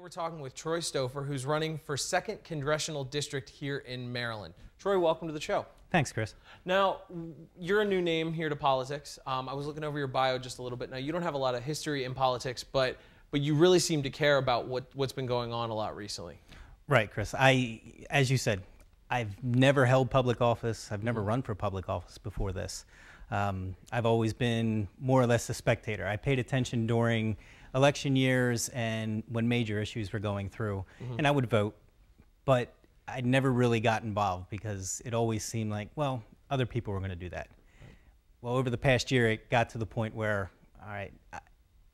We're talking with Troy Stouffer, who's running for 2nd Congressional District here in Maryland. Troy, welcome to the show. Thanks, Chris. Now, you're a new name here to politics. I was looking over your bio just a little bit. Now, you don't have a lot of history in politics, but you really seem to care about what's been going on a lot recently. Right, Chris. As you said, I've never held public office. I've never run for public office before this. I've always been more or less a spectator. I paid attention during election years and when major issues were going through, and I would vote, but I never really got involved because it always seemed like, well, other people were going to do that. Well, over the past year, it got to the point where, all right,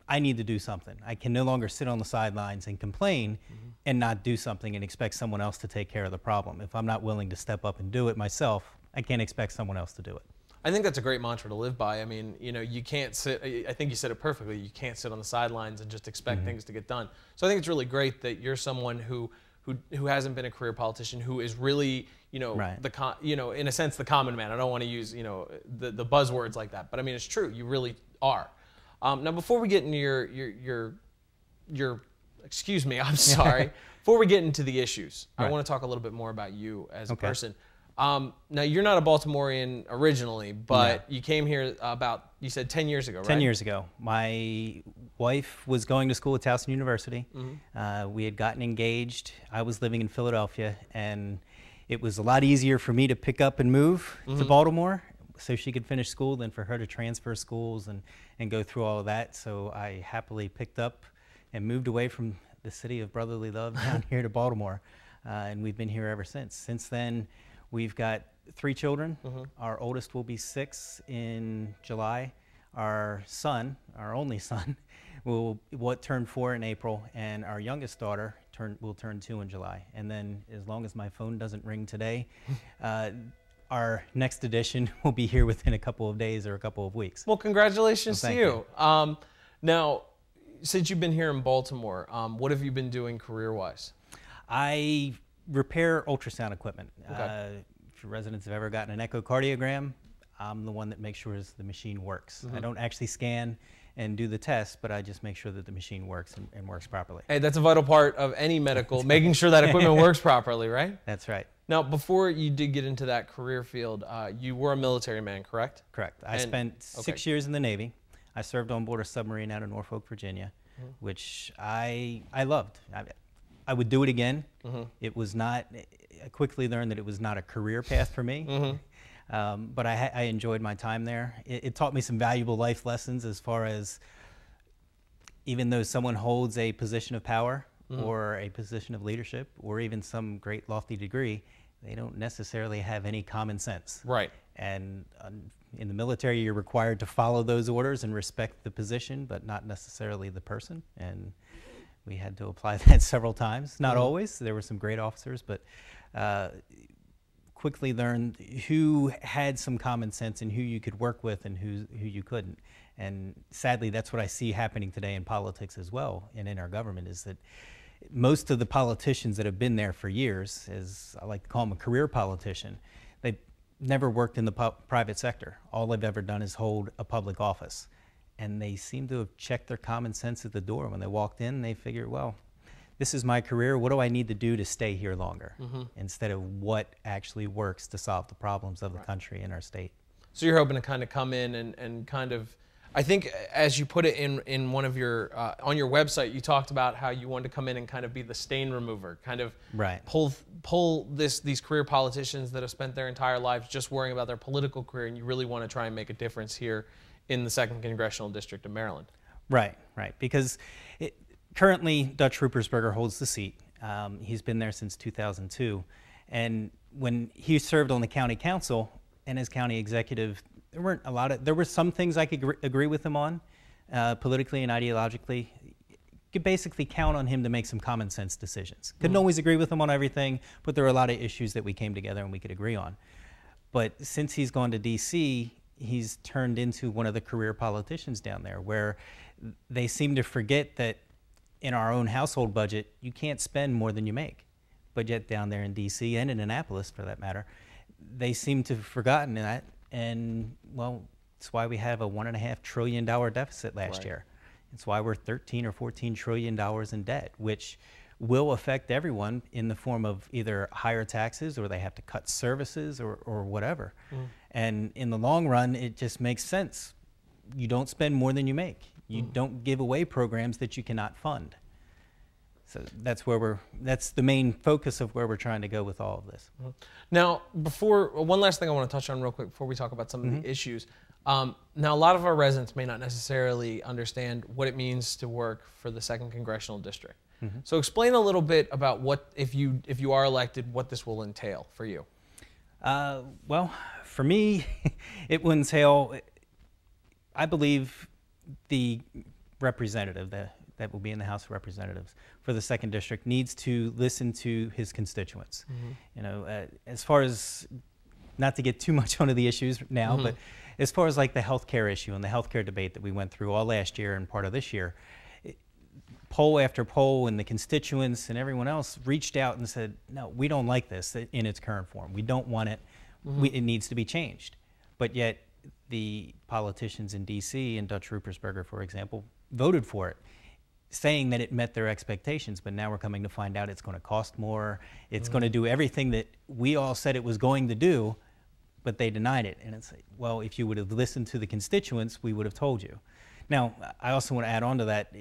I need to do something. I can no longer sit on the sidelines and complain and not do something and expect someone else to take care of the problem. If I'm not willing to step up and do it myself, I can't expect someone else to do it. I think that's a great mantra to live by. I mean, you know, you can't sit, I think you said it perfectly, you can't sit on the sidelines and just expect things to get done. So I think it's really great that you're someone who hasn't been a career politician, who is really, you know, in a sense, the common man. I don't want to use, you know, the buzzwords like that, but I mean, it's true. You really are. Now, before we get into your excuse me, I'm sorry. Before we get into the issues, I want to talk a little bit more about you as a person. Now, you're not a Baltimorean originally, but you came here about, you said 10 years ago, right? 10 years ago. My wife was going to school at Towson University. We had gotten engaged. I was living in Philadelphia, and it was a lot easier for me to pick up and move to Baltimore so she could finish school than for her to transfer schools and go through all of that. So I happily picked up and moved away from the city of brotherly love down here to Baltimore, and we've been here ever since. Since then, we've got 3 children. Our oldest will be 6 in July. Our son, our only son, will turn 4 in April, and our youngest daughter will turn 2 in July. And then, as long as my phone doesn't ring today, our next edition will be here within a couple of days or a couple of weeks. Well, congratulations to you. Now, since you've been here in Baltimore, what have you been doing career-wise? I repair ultrasound equipment. If your residents have ever gotten an echocardiogram, I'm the one that makes sure the machine works. I don't actually scan and do the test, but I just make sure that the machine works and works properly. Hey, that's a vital part of any medical, making sure that equipment works properly, right? That's right. Now, before you did get into that career field, you were a military man, correct? Correct. I spent 6 years in the Navy. I served on board a submarine out of Norfolk, Virginia, which I loved. I would do it again. It was not, I quickly learned that it was not a career path for me, but I enjoyed my time there. It taught me some valuable life lessons as far as, even though someone holds a position of power or a position of leadership or even some great lofty degree, they don't necessarily have any common sense. Right. And in the military, you're required to follow those orders and respect the position, but not necessarily the person. And we had to apply that several times. Not always. There were some great officers, but quickly learned who had some common sense and who you could work with and who you couldn't. And sadly, that's what I see happening today in politics as well and in our government, is that most of the politicians that have been there for years, as I like to call them, a career politician, they've never worked in the private sector. All they've ever done is hold a public office. And they seem to have checked their common sense at the door. When they walked in, they figured, well, this is my career. What do I need to do to stay here longer? Instead of what actually works to solve the problems of the country and our state. So you're hoping to kind of come in and kind of, I think as you put it in one of your, on your website, you talked about how you wanted to come in and kind of be the stain remover, kind of pull these career politicians that have spent their entire lives just worrying about their political career, and you really want to try and make a difference here in the 2nd Congressional District of Maryland. Right, because currently Dutch Ruppersberger holds the seat. He's been there since 2002, and when he served on the county council and as county executive, there were some things I could agree with him on, politically and ideologically. You could basically count on him to make some common sense decisions. Couldn't always agree with him on everything, but there were a lot of issues that we came together and we could agree on. But since he's gone to DC, he's turned into one of the career politicians down there, where they seem to forget that in our own household budget, you can't spend more than you make. But yet down there in DC and in Annapolis, for that matter, they seem to have forgotten that. And, well, that's why we have a $1.5 trillion deficit last year. It's why we're 13 or 14 trillion dollars in debt, which will affect everyone in the form of either higher taxes or they have to cut services or whatever. And in the long run, it just makes sense. You don't spend more than you make. You don't give away programs that you cannot fund. So that's the main focus of where we're trying to go with all of this. Now, one last thing I want to touch on real quick before we talk about some of the issues. Now, a lot of our residents may not necessarily understand what it means to work for the 2nd Congressional District. So explain a little bit about what, if you are elected, what this will entail for you. Well, for me, it will entail, I believe, the representative that will be in the House of Representatives for the 2nd District needs to listen to his constituents. You know, as far as, not to get too much onto the issues now, but as far as like the healthcare issue and the healthcare debate that we went through all last year and part of this year, poll after poll and the constituents and everyone else reached out and said, no, we don't like this in its current form. We don't want it. It needs to be changed. But yet the politicians in D.C. and Dutch Ruppersberger, for example, voted for it, saying that it met their expectations. But now we're coming to find out it's going to cost more. It's going to do everything that we all said it was going to do, but they denied it. And it's like, well, if you would have listened to the constituents, we would have told you. Now, I also want to add on to that,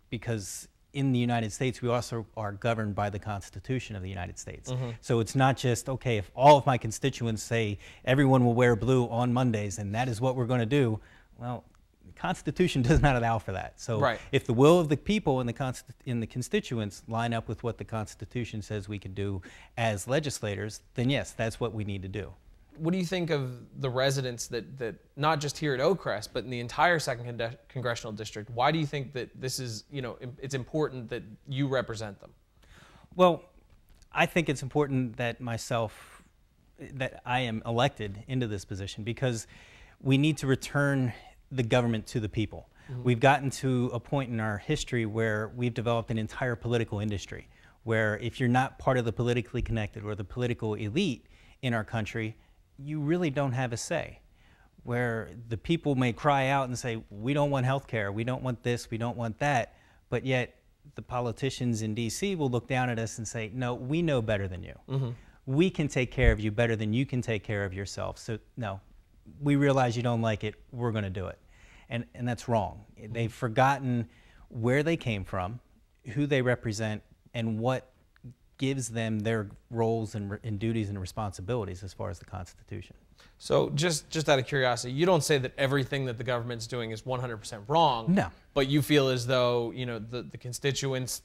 because in the United States, we also are governed by the Constitution of the United States. So it's not just, okay, if all of my constituents say everyone will wear blue on Mondays and that is what we're going to do, well, the Constitution does not allow for that. So if the will of the people and the constituents line up with what the Constitution says we can do as legislators, then yes, that's what we need to do. What do you think of the residents that not just here at Oakcrest, but in the entire 2nd Congressional District? Why do you think that this is, you know, it's important that you represent them? Well, I think it's important that that I am elected into this position, because we need to return the government to the people. We've gotten to a point in our history where we've developed an entire political industry, where if you're not part of the politically connected or the political elite in our country, you really don't have a say, where the people may cry out and say, we don't want health care, we don't want this, we don't want that, but yet the politicians in D.C. will look down at us and say, no, we know better than you. We can take care of you better than you can take care of yourself. So no, we realize you don't like it, we're going to do it. And that's wrong. They've forgotten where they came from, who they represent, and what gives them their roles and duties and responsibilities as far as the Constitution. So just out of curiosity, you don't say that everything that the government's doing is 100% wrong. No. But you feel as though, you know, the constituents,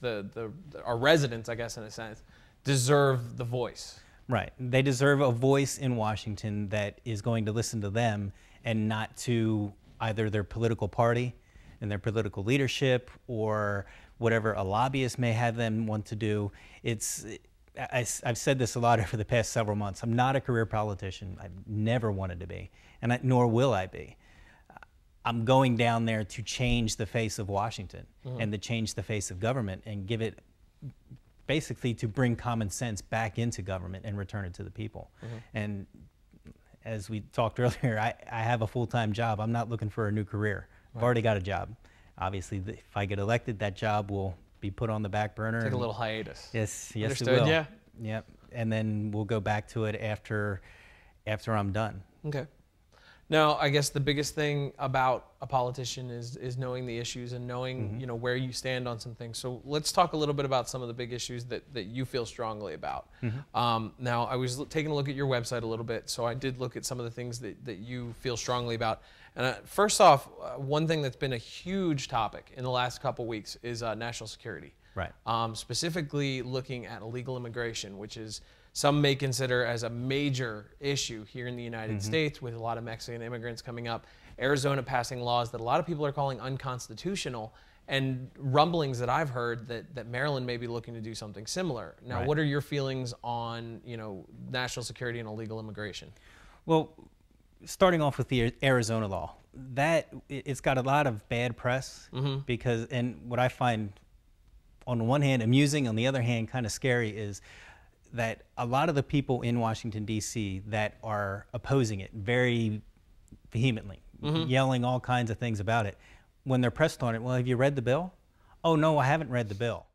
our residents, I guess in a sense, deserve the voice. Right. They deserve a voice in Washington that is going to listen to them and not to either their political party and their political leadership or whatever a lobbyist may have them want to do. I've said this a lot over the past several months. I'm not a career politician. I've never wanted to be, and nor will I be. I'm going down there to change the face of Washington and to change the face of government and give it, basically to bring common sense back into government and return it to the people. And as we talked earlier, I have a full-time job. I'm not looking for a new career. I've already got a job. Obviously, if I get elected, that job will be put on the back burner. Take a little hiatus. Yes, Understood, it will. Yeah. Yep. And then we'll go back to it after I'm done. Okay. Now, I guess the biggest thing about a politician is knowing the issues and knowing you know, where you stand on some things. So let's talk a little bit about some of the big issues that you feel strongly about. Now, I was taking a look at your website a little bit, so I did look at some of the things that you feel strongly about. And first off, one thing that's been a huge topic in the last couple weeks is national security. Right. Specifically looking at illegal immigration, which is some may consider as a major issue here in the United States, with a lot of Mexican immigrants coming up. Arizona passing laws that a lot of people are calling unconstitutional, and rumblings that I've heard that Maryland may be looking to do something similar. Now, what are your feelings on, you know, national security and illegal immigration? Well, starting off with the Arizona law, it's got a lot of bad press because, and what I find on the one hand amusing, on the other hand kind of scary, is that a lot of the people in Washington, D.C. that are opposing it very vehemently, yelling all kinds of things about it, when they're pressed on it, well, have you read the bill? Oh, no, I haven't read the bill.